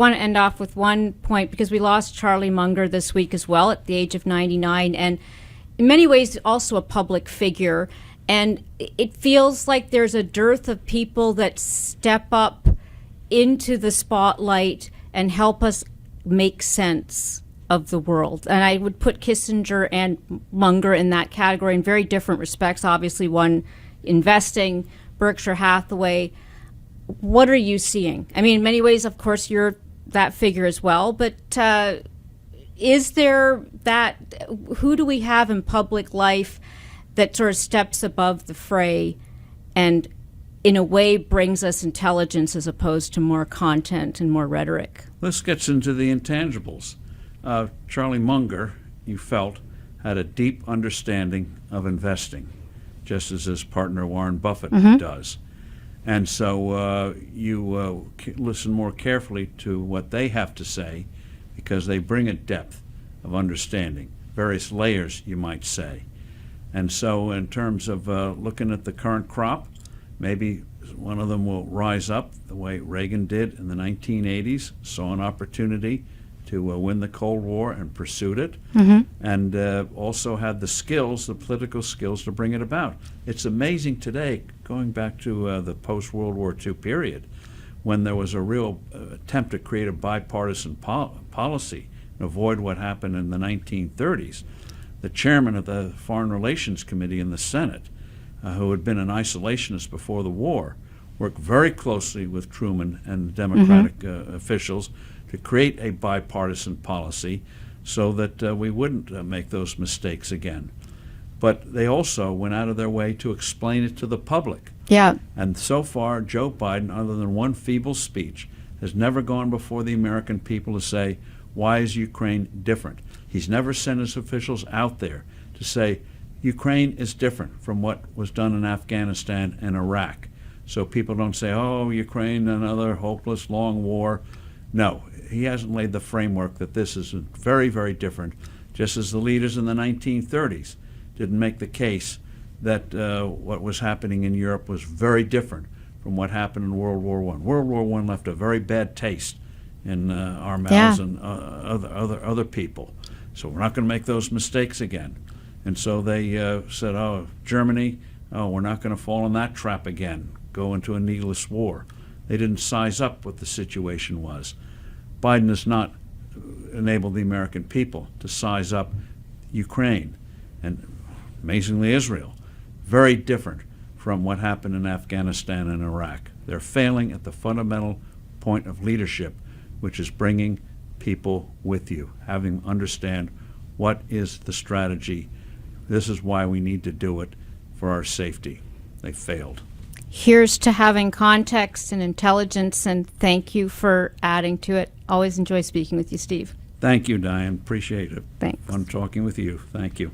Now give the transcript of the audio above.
I want to end off with one point because we lost Charlie Munger this week as well at the age of 99, and in many ways also a public figure. And it feels like there's a dearth of people that step up into the spotlight and help us make sense of the world. And I would put Kissinger and Munger in that category in very different respects. Obviously, one investing, Berkshire Hathaway. What are you seeing? I mean, in many ways, of course, you're that figure as well, but is there that, who do we have in public life that sort of steps above the fray and in a way brings us intelligence as opposed to more content and more rhetoric? This gets into the intangibles. Charlie Munger, you felt, had a deep understanding of investing, just as his partner Warren Buffett does. And so you listen more carefully to what they have to say, because they bring a depth of understanding, various layers, you might say. And so in terms of looking at the current crop, maybe one of them will rise up the way Reagan did in the 1980s, saw an opportunity to win the Cold War and pursued it, and also had the skills, the political skills, to bring it about. It's amazing today, going back to the post-World War II period, when there was a real attempt to create a bipartisan policy and avoid what happened in the 1930s. The chairman of the Foreign Relations Committee in the Senate, who had been an isolationist before the war, worked very closely with Truman and the Democratic officials to create a bipartisan policy so that we wouldn't make those mistakes again. But they also went out of their way to explain it to the public. Yeah. And so far, Joe Biden, other than one feeble speech, has never gone before the American people to say, why is Ukraine different? He's never sent his officials out there to say, Ukraine is different from what was done in Afghanistan and Iraq. So people don't say, oh, Ukraine, another hopeless long war. No, he hasn't laid the framework that this is very, very different, just as the leaders in the 1930s didn't make the case that what was happening in Europe was very different from what happened in World War I. World War I left a very bad taste in our mouths and other people. So we're not going to make those mistakes again. And so they said, oh, Germany, oh, we're not going to fall in that trap again, go into a needless war. They didn't size up what the situation was. Biden has not enabled the American people to size up Ukraine and, amazingly, Israel. Very different from what happened in Afghanistan and Iraq. They're failing at the fundamental point of leadership, which is bringing people with you, having them understand what is the strategy. This is why we need to do it for our safety. They failed. Here's to having context and intelligence, and thank you for adding to it. Always enjoy speaking with you, Steve. Thank you, Diane. Appreciate it. Thanks. Fun talking with you. Thank you.